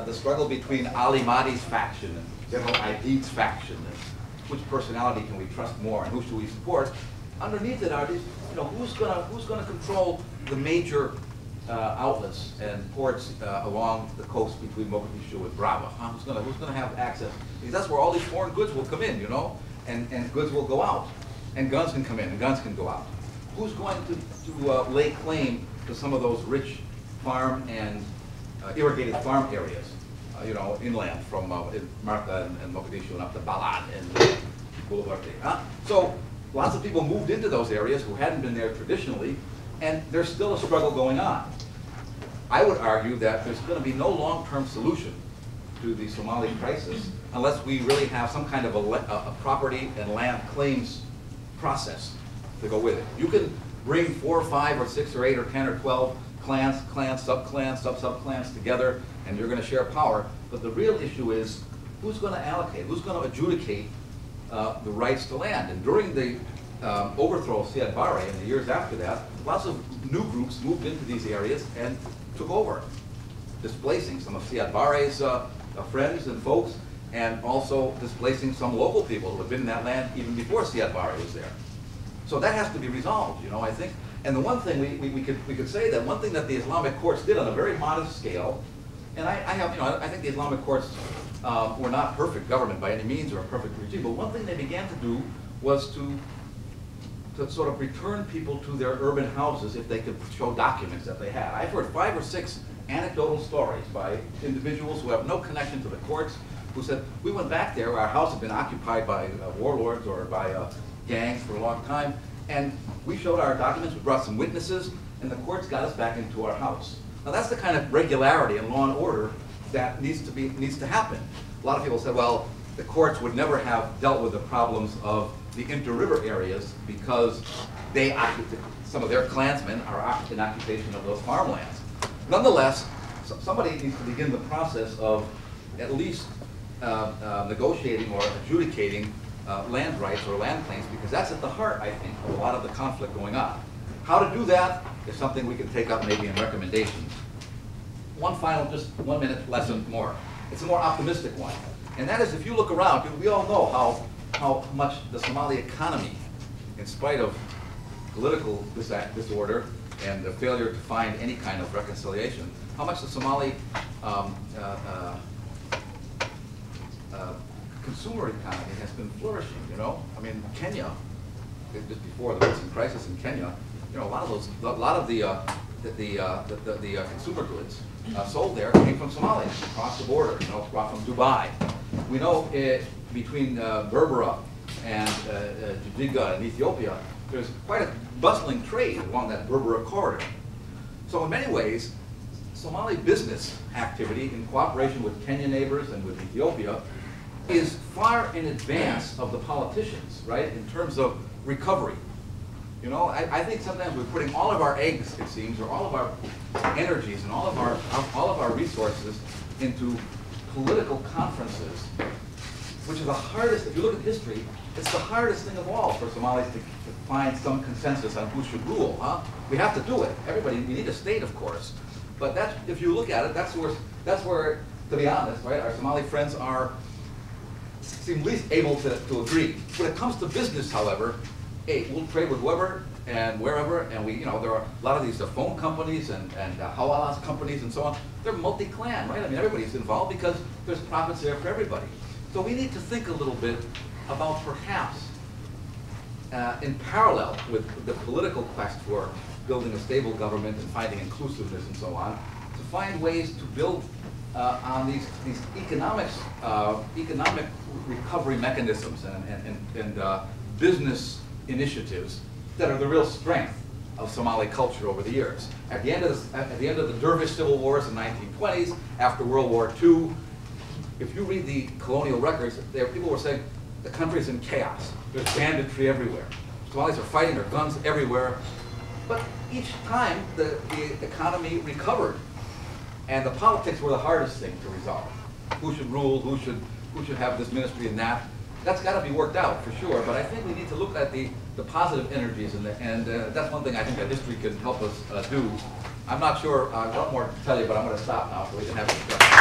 the struggle between Ali Mahdi's faction and General Aidid's faction, and which personality can we trust more, and who should we support? Underneath it are these, who's gonna control the major outlets and ports along the coast between Mogadishu and Brava? Huh? Who's gonna have access? Because that's where all these foreign goods will come in, and goods will go out, and guns can come in and guns can go out. Who's going to lay claim to some of those rich farm and irrigated farm areas, inland from Martha and Mogadishu and up to Balad and Boulevard? So lots of people moved into those areas who hadn't been there traditionally, and there's still a struggle going on. I would argue that there's going to be no long-term solution to the Somali crisis unless we really have some kind of a property and land claims process to go with it. You can bring 4 or 5 or 6 or 8 or 10 or 12 clans, sub-clans, sub-clans together, and you're going to share power. But the real issue is who's going to allocate, who's going to adjudicate the rights to land. And during the overthrow of Siad Barre and the years after that, lots of new groups moved into these areas and took over, displacing some of Siad Barre's friends and folks, and also displacing some local people who had been in that land even before Siad Barre was there. So that has to be resolved, I think. And the one thing we could say that one thing that the Islamic courts did on a very modest scale, and I think the Islamic courts were not perfect government by any means or a perfect regime, but one thing they began to do was to sort of return people to their urban houses if they could show documents that they had. I've heard 5 or 6 anecdotal stories by individuals who have no connection to the courts who said, we went back there, our house had been occupied by warlords or by gangs for a long time, and we showed our documents, we brought some witnesses, and the courts got us back into our house. Now that's the kind of regularity and law and order that needs to happen. A lot of people said, well, the courts would never have dealt with the problems of the inter-river areas because some of their clansmen are in occupation of those farmlands. Nonetheless, somebody needs to begin the process of at least negotiating or adjudicating land rights or land claims, because that's at the heart, I think, of a lot of the conflict going on. How to do that is something we can take up maybe in recommendations. One final, just 1 minute lesson more. It's a more optimistic one. And that is, if you look around, we all know how much the Somali economy, in spite of political disorder and the failure to find any kind of reconciliation, how much the Somali consumer economy has been flourishing, I mean, Kenya, just before the recent crisis in Kenya, a lot of the consumer goods sold there came from Somalia, across the border, brought from Dubai. We know between Berbera and Jigjiga in Ethiopia, there's quite a bustling trade along that Berbera corridor. So in many ways, Somali business activity in cooperation with Kenyan neighbors and with Ethiopia is far in advance of the politicians, right, in terms of recovery. I think sometimes we're putting all of our eggs, it seems, or all of our energies and all of our resources into political conferences, which is the hardest. If you look at history, it's the hardest thing of all for Somalis to find some consensus on who should rule. We have to do it. We need a state, of course, but if you look at it, that's where, to be honest, right, our Somali friends seem least able to agree. When it comes to business, however, hey, we'll trade with whoever and wherever, and there are a lot of these phone companies and hawalas companies and so on. They're multi-clan, right? I mean, everybody's involved because there's profits there for everybody. So we need to think a little bit about perhaps, in parallel with the political quest for building a stable government and finding inclusiveness and so on, to find ways to build on these economic recovery mechanisms and business initiatives that are the real strength of Somali culture over the years. At the end of the Dervish civil wars in the 1920s, after World War II, if you read the colonial records, people were saying the country's in chaos. There's banditry everywhere. Somalis are fighting, there are guns everywhere. But each time the economy recovered, and the politics were the hardest thing to resolve. Who should rule? Who should have this ministry and that? That's got to be worked out for sure. But I think we need to look at the positive energies, and that's one thing I think that history can help us do. I'm not sure what more to tell you, but I'm going to stop now so we can have a discussion.